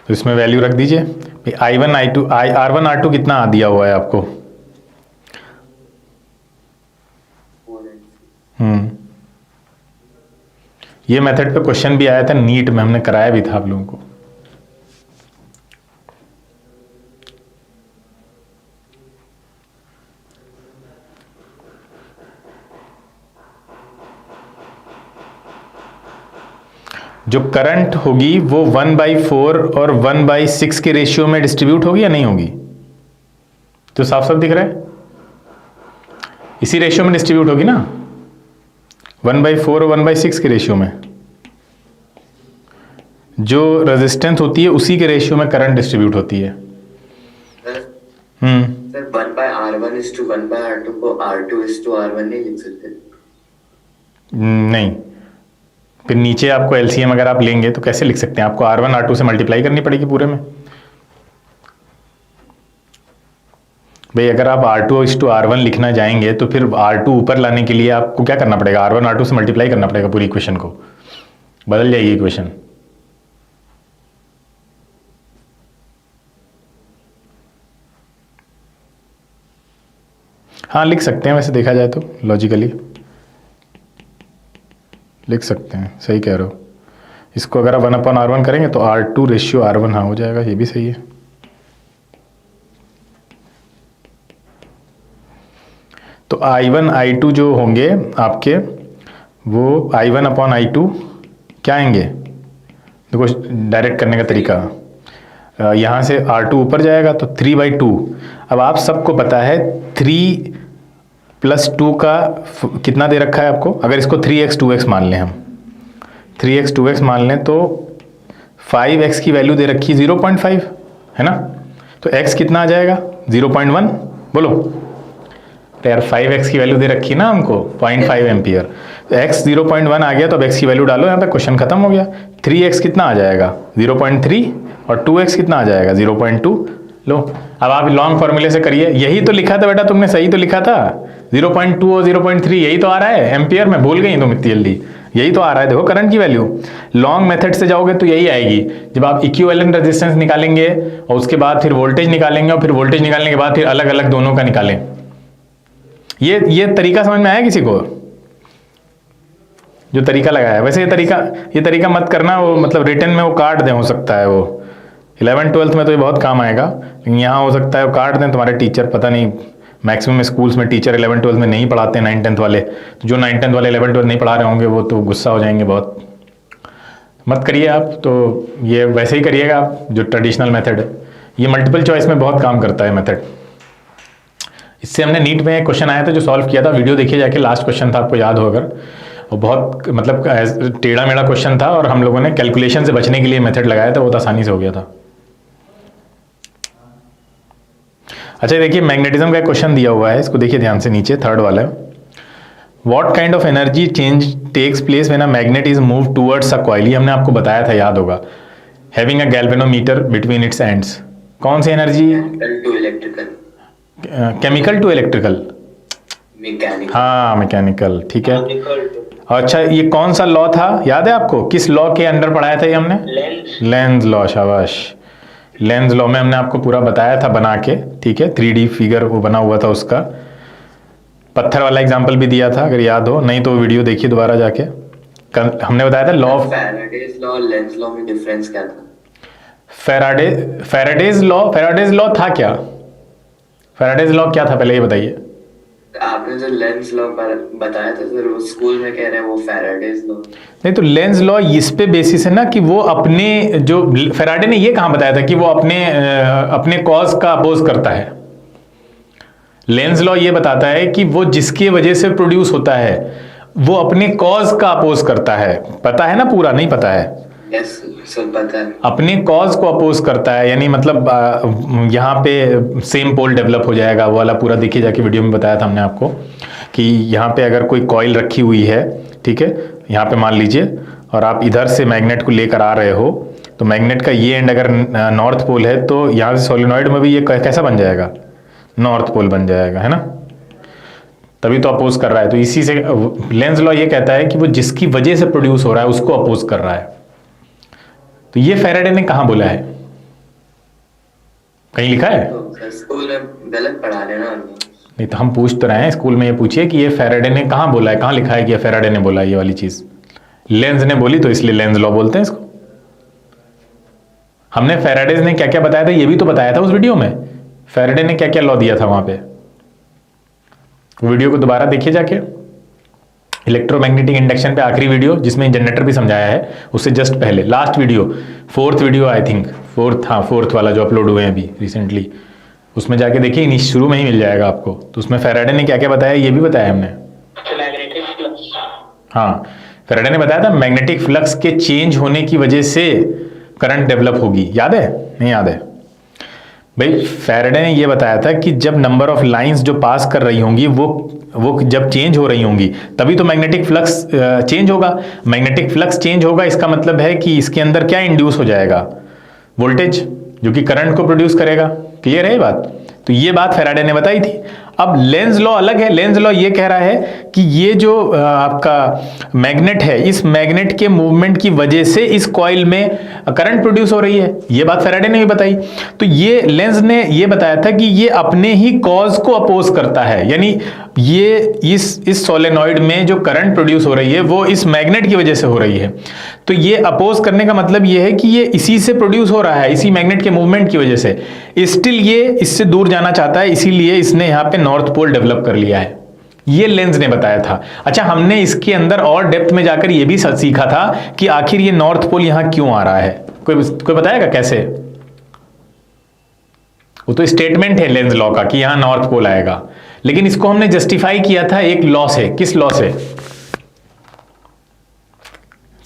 तो इसमें वैल्यू रख दीजिए भाई, I1 I2 R1 R2 कितना दिया हुआ है आपको। 4 ये मेथड पे क्वेश्चन भी आया था नीट में, हमने कराया भी था आप लोगों को। जो करंट होगी वो 1/4 और 1/6 के रेशियो में डिस्ट्रीब्यूट होगी या नहीं होगी, तो साफ साफ दिख रहा है, इसी रेशियो में डिस्ट्रीब्यूट होगी ना, 1/4 और 1/6 के रेशियो में। जो रेजिस्टेंस होती है उसी के रेशियो में करंट डिस्ट्रीब्यूट होती है। Sir 1/R1 is to 1/R2 को R2 is to R1 नहीं लिख सकते। नहीं, फिर नीचे आपको एलसीएम अगर आप लेंगे तो कैसे लिख सकते हैं, आपको R1 R2 से मल्टीप्लाई करनी पड़ेगी पूरे में भाई। अगर आप R2 is to R1 लिखना जाएंगे तो फिर R2 ऊपर लाने के लिए आपको क्या करना पड़ेगा, R1 R2 से मल्टीप्लाई करना पड़ेगा, पूरी इक्वेशन को बदल जाएगी इक्वेशन। हाँ लिख सकते हैं, वैसे देखा जाए तो लॉजिकली लिख सकते हैं, सही कह रहे हो। इसको अगर आप 1/R1 करेंगे तो R2 रेशियो R1 हाँ हो जाएगा, ये भी सही है। तो I1 I2 जो होंगे आपके, वो I1 अपॉन I2 क्या आएंगे? देखो डायरेक्ट करने का तरीका, यहाँ से R2 ऊपर जाएगा तो 3/2। अब आप सबको पता है 3 + 2 का कितना दे रखा है आपको? अगर इसको 3x 2x मान लें हम, 3x 2x मान लें तो 5x की वैल्यू दे रखी है 0.5, है ना? तो x कितना आ जाएगा? 0.1। बोलो तो यार 5x की वैल्यू दे रखी है ना हमको 0.5 एम्पियर, तो x 0.1 आ गया, तो अब x की वैल्यू डालो यहाँ पे, क्वेश्चन खत्म हो गया। 3x कितना आ जाएगा? 0.3, और 2x कितना आ जाएगा? 0.2। लो अब आप लॉन्ग फॉर्मूले से करिए, यही तो लिखा था बेटा तुमने, सही तो लिखा था, 0.2 और 0.3 यही तो आ रहा है एम्पियर में, भूल गई तुम इतनी जल्दी, यही तो आ रहा है। देखो करंट की वैल्यू लॉन्ग मेथड से जाओगे तो यही आएगी, जब आप इक्विवेलेंट रेजिस्टेंस निकालेंगे और उसके बाद फिर वोल्टेज निकालेंगे, और फिर वोल्टेज निकालने के बाद फिर अलग अलग दोनों का निकालें। ये तरीका समझ में आया किसी को? जो तरीका लगाया, वैसे ये तरीका मत करना, वो मतलब रिटर्न में वो काट दें, हो सकता है वो 11th 12th में तो ये बहुत काम आएगा, लेकिन यहाँ हो सकता है वो काट दें तुम्हारे टीचर, पता नहीं, मैक्सिमम स्कूल्स में टीचर 11th 12th में नहीं पढ़ाते 9th 10th वाले, तो जो 9th 10th वाले 11th 12th नहीं पढ़ा रहे होंगे वो तो गुस्सा हो जाएंगे बहुत। मत करिए आप, तो ये वैसे ही करिएगा आप जो ट्रेडिशनल मेथड है, ये मल्टीपल चॉइस में बहुत काम करता है मेथड। इससे हमने नीट में एक क्वेश्चन आया था जो सॉल्व किया था, वीडियो देखिए जाके, लास्ट क्वेश्चन था, आपको याद हो अगर, वो बहुत मतलब टेढ़ा मेढ़ा क्वेश्चन था, और हम लोगों ने कैलकुलेशन से बचने के लिए मेथड लगाया था, बहुत आसानी से हो गया था। अच्छा देखिए मैग्नेटिज्म का एक क्वेश्चन दिया हुआ है, इसको देखिए ध्यान से, नीचे थर्ड वाला है। What kind of energy change takes place when a magnet is move towards a coil? ये हमने आपको बताया था, याद होगा, having a galvanometer between its ends. कौन सी energy? Chemical to electrical, mechanical. हाँ मैकेनिकल, ठीक है। अच्छा ये कौन सा लॉ था, याद है आपको? किस लॉ के अंडर पढ़ाया था ये हमने? लेंज लॉ, शाबाश। लेंज लॉ में हमने आपको पूरा बताया था बना के, ठीक है, 3D फिगर वो बना हुआ था उसका, पत्थर वाला एग्जांपल भी दिया था, अगर याद हो, नहीं तो वीडियो देखिए दोबारा जाके। हमने बताया था law of Faraday's law, Lenz law में डिफरेंस क्या था? फैराडेज लॉ था क्या? फैराडेज लॉ क्या था पहले ये बताइए। आपने जो लेंज लॉ बताया था सर, वो स्कूल में कह रहे हैं वो फैराडेज लॉ। नहीं तो लेंज लॉ इस पे बेसिस है ना कि वो अपने, जो फैराडे ने ये कहाँ बताया था कि वो अपने कॉज का अपोज करता है। लेंज लॉ ये बताता है कि वो जिसकी वजह से प्रोड्यूस होता है वो अपने कॉज का अपोज करता है। पता है ना पूरा? नहीं पता है? यस सर पता है। अपने कॉज को अपोज करता है, यानी मतलब यहाँ पे सेम पोल डेवलप हो जाएगा, वो वाला पूरा देखिए जाके, वीडियो में बताया था हमने आपको कि यहाँ पे अगर कोई कॉइल रखी हुई है, ठीक है, यहाँ पे मान लीजिए, और आप इधर से मैग्नेट को लेकर आ रहे हो, तो मैग्नेट का ये एंड अगर नॉर्थ पोल है तो यहाँ से सोलेनॉइड में भी ये कैसा बन जाएगा? नॉर्थ पोल बन जाएगा, है ना? तभी तो अपोज कर रहा है। तो इसी से लेंज लॉ ये कहता है कि वो जिसकी वजह से प्रोड्यूस हो रहा है उसको अपोज कर रहा है। तो ये फैराडे ने कहां बोला है? कहीं लिखा है? तो स्कूल में गलत पढ़ा रहे ना। नहीं तो हम पूछ तो रहे हैं, स्कूल में ये पूछिए कि ये फैराडे ने कहां बोला है, कहां लिखा है कि ये फैराडे ने बोला है ये वाली चीज? लेंज ने बोली तो इसलिए लेंज लॉ बोलते हैं इसको। हमने फैराडेज ने क्या क्या बताया था ये भी तो बताया था उस वीडियो में, फैराडे ने क्या क्या लॉ दिया था वहां पे। वीडियो को दोबारा देखिए जाके, इलेक्ट्रोमैग्नेटिक इंडक्शन पे आखिरी वीडियो जिसमें जनरेटर भी समझाया है, उससे जस्ट पहले last video, 4th video I think, 4th वाला जो अपलोड हुए हैं अभी रिसेंटली, उसमें जाके देखिए, शुरू में ही मिल जाएगा आपको। तो उसमें फैराडे ने क्या क्या बताया ये भी बताया हमने। हाँ फैराडे ने बताया था मैग्नेटिक फ्लक्स के चेंज होने की वजह से करंट डेवलप होगी, याद है? नहीं याद है भाई? फैराडे ने ये बताया था कि जब नंबर ऑफ लाइंस जो पास कर रही होंगी वो जब चेंज हो रही होंगी तभी तो मैग्नेटिक फ्लक्स चेंज होगा। मैग्नेटिक फ्लक्स चेंज होगा, इसका मतलब है कि इसके अंदर क्या इंड्यूस हो जाएगा? वोल्टेज, जो कि करंट को प्रोड्यूस करेगा। क्लियर है ये बात? तो ये बात फैराडे ने बताई थी। अब लेंज लॉ अलग है। लेंज लॉ ये कह रहा है कि ये जो आपका मैग्नेट है, इस मैग्नेट के मूवमेंट की वजह से इस कॉइल में करंट प्रोड्यूस हो रही है। ये बात फैराडे ने भी बताई। तो ये लेंज ने ये बताया था कि ये अपने ही कॉज को अपोज करता है, यानी ये इस सोलेनॉइड में जो करंट प्रोड्यूस हो रही है वो इस मैग्नेट की वजह से हो रही है। तो ये अपोज करने का मतलब ये है कि ये इसी से प्रोड्यूस हो रहा है, इसी मैग्नेट के मूवमेंट की वजह से। स्टिल ये इससे दूर जाना चाहता है, इसीलिए इसने यहाँ पे नॉर्थ पोल डेवलप कर लिया है। ये लेंस ने बताया था। अच्छा, हमने इसके अंदर और डेप्थ में जाकर ये भी सीखा था कि आखिर ये नॉर्थ पोल यहां क्यों आ रहा है। कोई बताएगा कैसे? वो तो स्टेटमेंट है लेंस लॉ का कि यहां नॉर्थ पोल आएगा, लेकिन इसको हमने जस्टिफाई किया था एक लॉ से। किस लॉ से?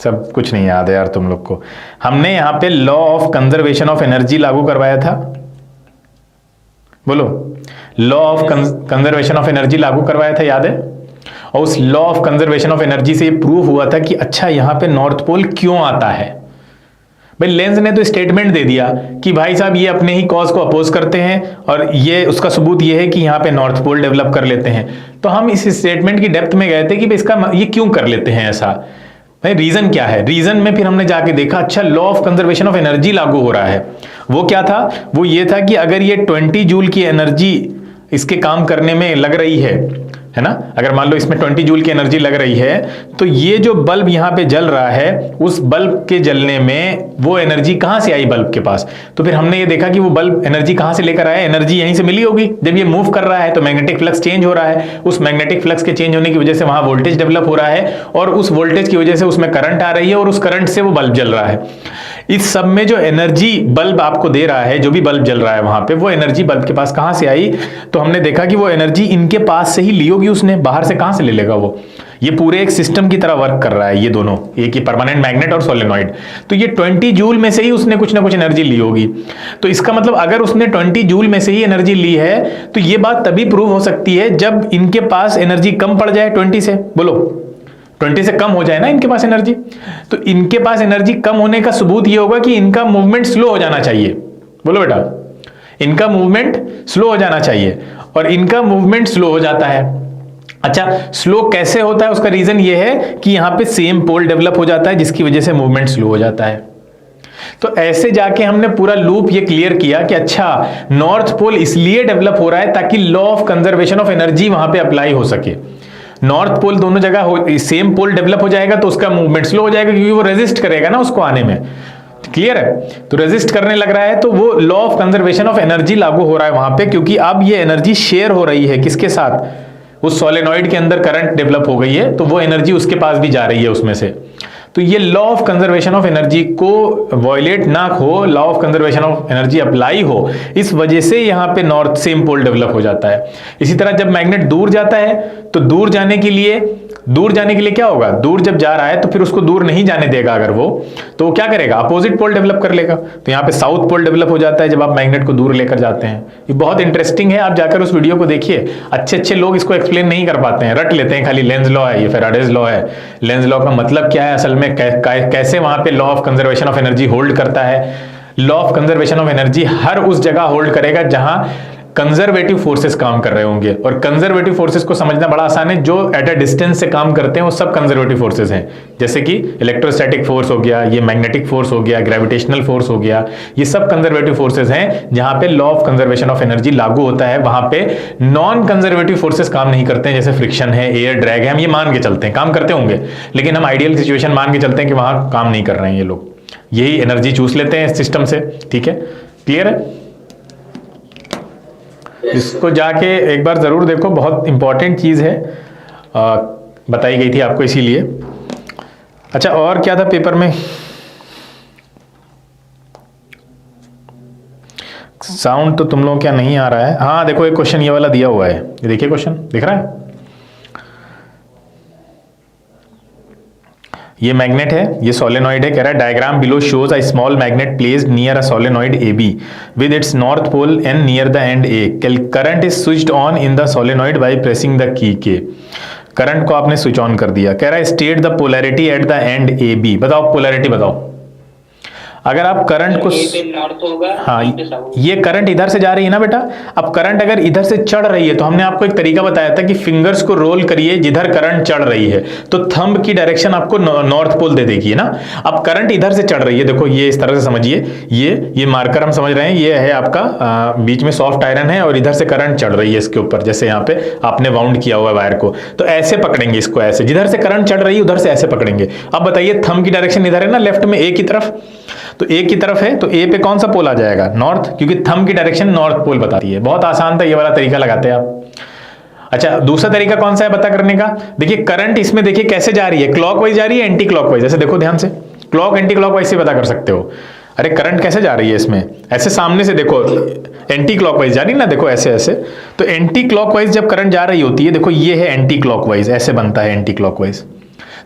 सब कुछ नहीं याद है यार तुम लोग को। हमने यहां पे law of conservation of energy लागू करवाया था। बोलो, law of conservation of energy लागू करवाया था, याद है? और उस law of conservation of energy से ये प्रूव हुआ था कि अच्छा यहां पे नॉर्थ पोल क्यों आता है। भाई लेंस ने तो स्टेटमेंट दे दिया कि भाई साहब ये अपने ही कॉज को अपोज करते हैं और ये उसका सबूत ये है कि यहां पे नॉर्थ पोल डेवलप कर लेते हैं। तो हम इस स्टेटमेंट की डेप्थ में गए थे कि भाई इसका ये क्यों कर लेते हैं ऐसा, भाई रीजन क्या है। रीजन में फिर हमने जाके देखा, अच्छा law of conservation of energy लागू हो रहा है। वो क्या था? वो ये था कि अगर ये 20 जूल की एनर्जी इसके काम करने में लग रही है ना, अगर मान लो इसमें 20 जूल की एनर्जी लग रही है, तो ये जो बल्ब यहां पे जल रहा है उस बल्ब के जलने में वो एनर्जी कहां से आई बल्ब के पास। तो फिर हमने ये देखा कि वो बल्ब एनर्जी कहां से लेकर आया, एनर्जी यहीं से मिली होगी। जब ये मूव कर रहा है तो मैग्नेटिक फ्लक्स चेंज हो रहा है, उस मैग्नेटिक फ्लक्स के चेंज होने की वजह से वहां वोल्टेज डेवलप हो रहा है और उस वोल्टेज की वजह से उसमें करंट आ रही है और उस करंट से वो बल्ब जल रहा है। इस सब में जो एनर्जी बल्ब आपको दे रहा है, जो भी बल्ब जल रहा है वहां पे, वो एनर्जी बल्ब के पास कहां से आई? तो हमने देखा कि वो एनर्जी इनके पास से ही ली होगी उसने, बाहर से कहां से ले लेगा वो। ये पूरे एक सिस्टम की तरह वर्क कर रहा है ये दोनों, एक ही परमानेंट मैग्नेट और सोलेनॉइड। तो ये 20 जूल में से ही उसने कुछ ना कुछ एनर्जी ली होगी। तो इसका मतलब अगर उसने 20 जूल में से ही एनर्जी ली है तो ये बात तभी प्रूव हो सकती है जब इनके पास एनर्जी कम पड़ जाए 20 से। बोलो, 20 से कम हो जाए ना इनके पास एनर्जी। तो इनके पास एनर्जी कम होने का सबूत ये होगा कि इनका मूवमेंट स्लो हो जाना चाहिए। बोलो बेटा, इनका मूवमेंट स्लो हो जाना चाहिए और इनका मूवमेंट स्लो हो जाता है। अच्छा, स्लो कैसे होता है? उसका रीजन ये है कि यहां पे सेम पोल डेवलप हो जाता है जिसकी वजह से मूवमेंट स्लो हो जाता है। तो ऐसे जाके हमने पूरा लूप ये क्लियर किया कि अच्छा नॉर्थ पोल इसलिए डेवलप हो रहा है ताकि law of conservation of energy वहां पे अप्लाई हो सके। नॉर्थ पोल दोनों जगह सेम पोल डेवलप हो जाएगा तो उसका मूवमेंट स्लो हो जाएगा क्योंकि वो रेजिस्ट करेगा ना उसको आने में। क्लियर है? तो रेजिस्ट करने लग रहा है तो वो law of conservation of energy लागू हो रहा है वहां पे, क्योंकि अब ये एनर्जी शेयर हो रही है किसके साथ? उस सोलेनॉइड के अंदर करंट डेवलप हो गई है तो वो एनर्जी उसके पास भी जा रही है उसमें से। तो ये law of conservation of energy को वॉयलेट ना हो, law of conservation of energy apply हो, इस वजह से यहां पे नॉर्थ सेम पोल डेवलप हो जाता है। इसी तरह जब मैग्नेट दूर जाता है तो दूर जाने के लिए क्या होगा? दूर जब जा रहा है तो फिर उसको दूर नहीं जाने देगा अगर वो, तो वो क्या करेगा? अपोजिट पोल डेवलप कर लेगा। तो यहाँ पे साउथ पोल डेवलप हो जाता है जब आप मैग्नेट को दूर लेकर जाते हैं। ये बहुत इंटरेस्टिंग है, आप जाकर उस वीडियो को देखिए। अच्छे लोग इसको एक्सप्लेन नहीं कर पाते हैं, रट लेते हैं खाली लेंस लॉ है, ये फैराडेज लॉ है। लेंस लॉ का मतलब क्या है असल में, कैसे वहां पे law of conservation of energy hold करता है। Law of conservation of energy हर उस जगह होल्ड करेगा जहां कंजर्वेटिव फोर्सेस काम कर रहे होंगे। और कंजर्वेटिव फोर्सेस को समझना बड़ा आसान है, जो एट अ डिस्टेंस से काम करते हैं वो सब कंजर्वेटिव फोर्सेस हैं। जैसे कि इलेक्ट्रोस्टैटिक फोर्स हो गया, ये मैग्नेटिक फोर्स हो गया, ग्रेविटेशनल फोर्स हो गया, ये सब कंजर्वेटिव फोर्सेस हैं। जहां पे law of conservation of energy लागू होता है वहां पे नॉन कंजर्वेटिव फोर्सेस काम नहीं करते हैं। जैसे फ्रिक्शन है, एयर ड्रैग है, हम ये मान के चलते हैं काम करते होंगे, लेकिन हम आइडियल सिचुएशन मान के चलते हैं कि वहां काम नहीं कर रहे हैं ये लोग, यही एनर्जी चूस लेते हैं सिस्टम से। ठीक है, क्लियर है? इसको जाके एक बार जरूर देखो, बहुत इंपॉर्टेंट चीज है, बताई गई थी आपको इसीलिए। अच्छा, और क्या था पेपर में? साउंड तो तुम लोगों क्या नहीं आ रहा है? हाँ देखो, एक क्वेश्चन ये वाला दिया हुआ है, ये देखिए क्वेश्चन दिख रहा है। ये मैग्नेट है, ये सोलेनॉइड है। कह रहा है diagram below shows a small magnet placed near a solenoid AB with its north pole N near the end A. Current is switched on in the solenoid by pressing the key K. Current को आपने switch on कर दिया। कह रहा है state the polarity at the end AB। बताओ polarity बताओ। अगर आप करंट को, हाँ ये करंट इधर से जा रही है ना बेटा, अब करंट अगर इधर से चढ़ रही है तो हमने आपको एक तरीका बताया था कि फिंगर्स को रोल करिए जिधर करंट चढ़ रही है, तो थंब की डायरेक्शन आपको नॉर्थ पोल दे देगी ना। अब करंट इधर से चढ़ रही है, देखो ये इस तरह से समझिए, ये मार्कर हम समझ रहे हैं, ये है आपका बीच में सॉफ्ट आयरन है और इधर से करंट चढ़ रही है इसके ऊपर, जैसे यहाँ पे आपने वाउंड किया हुआ है वायर को, तो ऐसे पकड़ेंगे इसको, ऐसे जिधर से करंट चढ़ रही है उधर से ऐसे पकड़ेंगे। अब बताइए थंब की डायरेक्शन इधर है ना, लेफ्ट में ए की तरफ, तो ए की तरफ है तो ए पे कौन सा पोल आ जाएगा? नॉर्थ, क्योंकि थंब की डायरेक्शन नॉर्थ पोल बताती है। बहुत आसान था, ये वाला तरीका लगाते हैं आप। अच्छा, दूसरा तरीका कौन सा है पता करने का? देखिए करंट इसमें देखिए कैसे जा रही है, क्लॉकवाइज जा रही है एंटी क्लॉकवाइज, ऐसे देखो ध्यान से, क्लॉक एंटी क्लॉकवाइज से पता कर सकते हो। अरे करंट कैसे जा रही है इसमें, ऐसे सामने से देखो, एंटी क्लॉकवाइज जा रही है ना, देखो ऐसे ऐसे। तो एंटी क्लॉकवाइज जब करंट जा रही होती है, देखो ये है एंटी क्लॉकवाइज, ऐसे बनता है एंटी क्लॉकवाइज।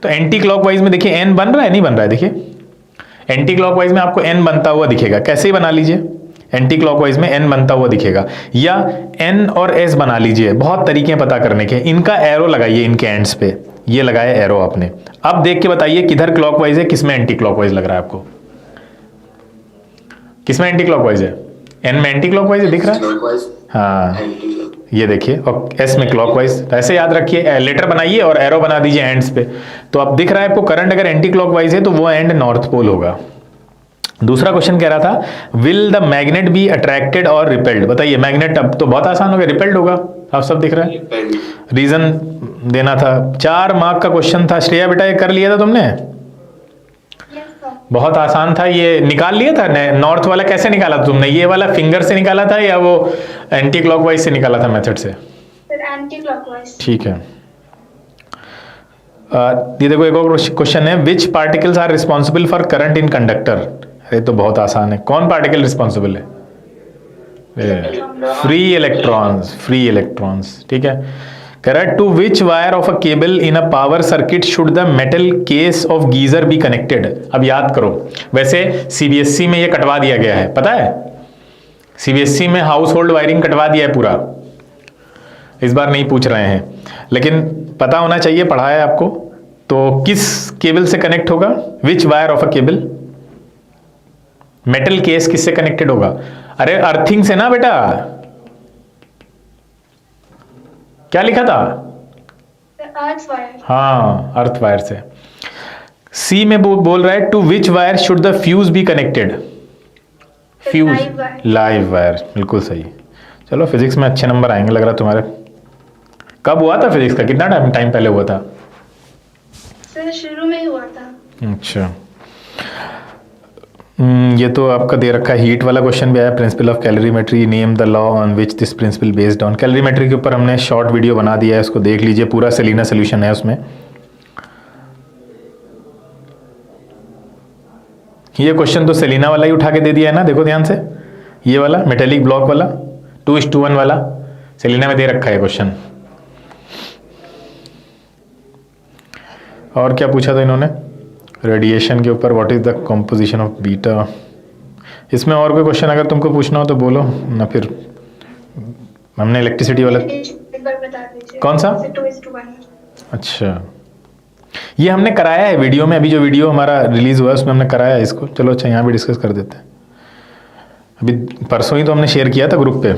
तो एंटी क्लॉकवाइज में देखिए एन बन रहा है, नहीं बन रहा है, देखिए एंटी क्लॉकवाइज में आपको एन बनता हुआ दिखेगा, कैसे ही बना लीजिए, एंटी क्लॉकवाइज में एन बनता हुआ दिखेगा, या एन और एस बना लीजिए। बहुत तरीके हैं पता करने के, इनका एरो लगाइए इनके एंड्स पे, ये लगाया एरो आपने। अब देख के बताइए किधर क्लॉकवाइज है, किसमें एंटी क्लॉकवाइज लग रहा है आपको, किसमें एंटी क्लॉकवाइज है? एन में एंटी क्लॉकवाइज दिख रहा है, हाँ ये देखिए, और एस में क्लॉकवाइज। ऐसे याद रखिए, लेटर बनाइए और एरो बना दीजिए एंड्स पे। तो अब दिख रहा है आपको करंट अगर एंटी क्लॉकवाइज है तो वो एंड नॉर्थ पोल होगा। दूसरा क्वेश्चन कह रहा था will the magnet be attracted और रिपेल्ड, बताइए मैग्नेट, अब तो बहुत आसान हो गया, रिपेल्ड होगा, आप सब दिख रहा है, रीजन देना था। 4 मार्क का क्वेश्चन था श्रेया बेटा, ये कर लिया था तुमने? Yes, sir. बहुत आसान था, ये निकाल लिया था। नॉर्थ वाला कैसे निकाला था तुमने, ये वाला फिंगर से निकाला था या वो एंटी क्लॉकवाइज से निकाला था मेथड से? फिर एंटी क्लॉकवाइज। ठीक है। ये देखो एक और क्वेश्चन है, which particles are responsible for current in conductor? अरे तो बहुत आसान है, कौन पार्टिकल रिस्पॉन्सिबल है? फ्री इलेक्ट्रॉन्स, फ्री इलेक्ट्रॉन्स, ठीक है। Correct. To which wire of a cable in a power circuit should the metal case of geyser be connected? अब याद करो, वैसे सीबीएसई में ये कटवा दिया गया है, पता है, सीबीएसई में हाउस होल्ड वायरिंग कटवा दिया है पूरा, इस बार नहीं पूछ रहे हैं, लेकिन पता होना चाहिए, पढ़ा है आपको। तो किस केबल से कनेक्ट होगा, which wire of a cable, metal case किससे कनेक्टेड होगा? अरे अर्थिंग से ना बेटा, क्या लिखा था? Earth wire. हाँ अर्थ वायर से। सी में बोल रहा है to which wire should the fuse be connected? Fuse, live wire. Live wire, बिल्कुल सही। चलो फिजिक्स में अच्छे नंबर आएंगे लग रहा तुम्हारे। कब हुआ था फिजिक्स का, कितना टाइम पहले हुआ था? सर शुरू में ही हुआ था। अच्छा, ये तो आपका दे रखा है, हीट वाला क्वेश्चन भी आया, principle of calorimetry, name the law on which this principle based on. Calorimetry के ऊपर हमने शॉर्ट वीडियो बना दिया है, उसको देख लीजिए, पूरा सेलिना सोल्यूशन है उसमें। ये क्वेश्चन तो सेलिना वाला ही उठा के दे दिया है ना, देखो ध्यान से, ये वाला मेटेलिक ब्लॉक वाला 2:1 वाला सेलिना में दे रखा है क्वेश्चन। और क्या पूछा था इन्होंने रेडिएशन के ऊपर, what is the composition of beta. इसमें और कोई क्वेश्चन अगर तुमको पूछना हो तो बोलो ना, फिर हमने इलेक्ट्रिसिटी वाला एक बार बता दीजिए। कौन सा? 2:1। अच्छा, ये हमने कराया है वीडियो में, अभी जो वीडियो हमारा रिलीज हुआ है उसमें हमने कराया है इसको। चलो अच्छा यहाँ भी डिस्कस कर देते हैं, अभी परसों ही तो हमने शेयर किया था ग्रुप पे।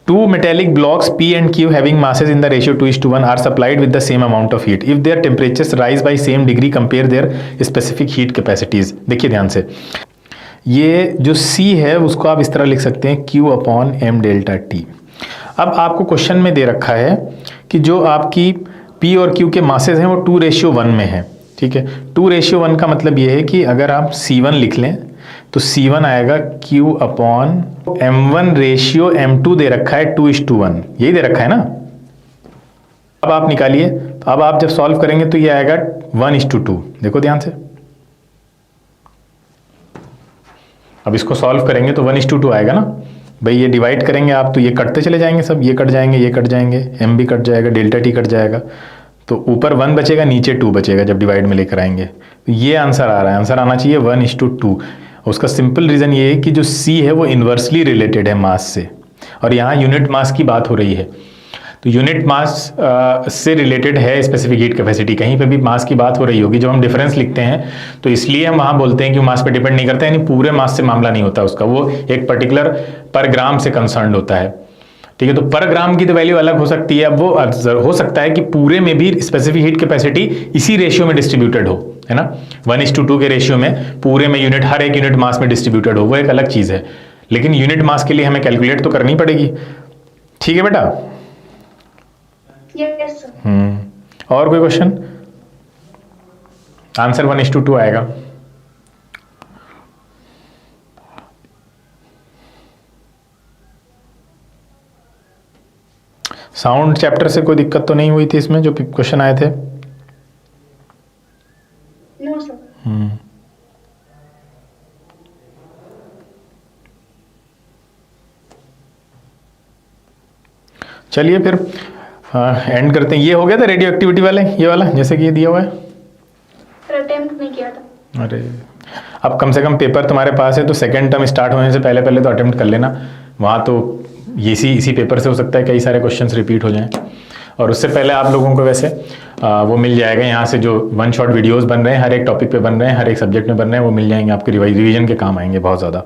Two metallic blocks P and Q having masses in the ratio 2:1 are supplied with the same amount of heat. If their temperatures rise by same degree, compare their specific heat capacities. देखिए ध्यान से, ये जो C है उसको आप इस तरह लिख सकते हैं Q/m डेल्टा T। अब आपको क्वेश्चन में दे रखा है कि जो आपकी P और Q के मासेज हैं वो 2:1 में है, ठीक है। 2:1 का मतलब ये है कि अगर आप C1 लिख लें तो C1 आएगा Q/m1/m2 दे रखा है 2:1, यही दे रखा है ना। अब आप निकालिए, तो अब आप जब सॉल्व करेंगे तो ये आएगा 1:2, देखो ध्यान से। अब इसको सॉल्व करेंगे तो 1:2 आएगा ना भाई, ये डिवाइड करेंगे आप तो ये कटते चले जाएंगे सब, ये कट जाएंगे, ये कट जाएंगे, m भी कट जाएगा, डेल्टा t कट जाएगा, तो ऊपर 1 बचेगा, नीचे 2 बचेगा जब डिवाइड में लेकर आएंगे। तो ये आंसर आ रहा है, आंसर आना चाहिए 1:2। उसका सिंपल रीज़न ये है कि जो C है वो इन्वर्सली रिलेटेड है मास से, और यहाँ यूनिट मास की बात हो रही है, तो यूनिट मास से रिलेटेड है स्पेसिफिक हीट कैपेसिटी। कहीं पे भी मास की बात हो रही होगी, जब हम डिफरेंस लिखते हैं तो इसलिए हम वहाँ बोलते हैं कि वो मास पे डिपेंड नहीं करता, यानी पूरे मास से मामला नहीं होता उसका, वो एक पर्टिकुलर पर ग्राम से कंसर्न होता है, ठीक है। तो पर ग्राम की तो वैल्यू अलग हो सकती है। अब वो हो सकता है कि पूरे में भी स्पेसिफिक हीट कैपेसिटी इसी रेशियो में डिस्ट्रीब्यूटेड हो, है ना, 1:2 के रेशियो में पूरे में यूनिट, हर एक यूनिट मास में डिस्ट्रीब्यूटेड हो, वो एक अलग चीज़ है, लेकिन यूनिट मास के लिए हमें कैलकुलेट तो करनी पड़ेगी, ठीक है बेटा। Yes sir. और कोई क्वेश्चन? आंसर 1:2 आएगा। साउंड चैप्टर से कोई दिक्कत तो नहीं हुई थी इसमें जो क्वेश्चन आए थे? No sir. चलिए फिर एंड करते हैं। ये हो गया था रेडियो एक्टिविटी वाले, ये वाला जैसे कि ये दिया हुआ है। पर अटेम्प्ट नहीं किया था। अरे अब कम से कम पेपर तुम्हारे पास है तो सेकेंड टर्म स्टार्ट होने से पहले पहले तो अटेम्प्ट कर लेना। वहाँ तो इसी पेपर से हो सकता है कई सारे क्वेश्चंस रिपीट हो जाएं। और उससे पहले आप लोगों को वैसे वो मिल जाएगा यहाँ से, जो वन शॉट वीडियोस बन रहे हैं, हर एक टॉपिक पे बन रहे हैं, हर एक सब्जेक्ट में बन रहे हैं, वो मिल जाएंगे आपके रिवीजन के काम आएंगे बहुत ज़्यादा।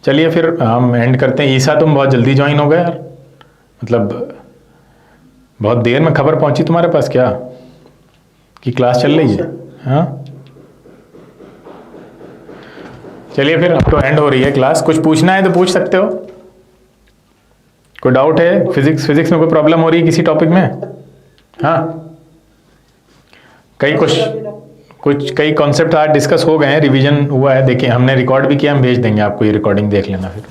चलिए फिर हम एंड करते हैं। ईसा तुम बहुत जल्दी ज्वाइन हो गए यार, मतलब बहुत देर में खबर पहुंची तुम्हारे पास क्या कि क्लास चल रही है? हाँ चलिए फिर, अब तो एंड हो रही है क्लास। कुछ पूछना है तो पूछ सकते हो। कोई डाउट है? फिजिक्स में कोई प्रॉब्लम हो रही है किसी टॉपिक में? हाँ कई कॉन्सेप्ट आज डिस्कस हो गए हैं, रिवीजन हुआ है, देखिए हमने रिकॉर्ड भी किया, हम भेज देंगे आपको, ये रिकॉर्डिंग देख लेना फिर।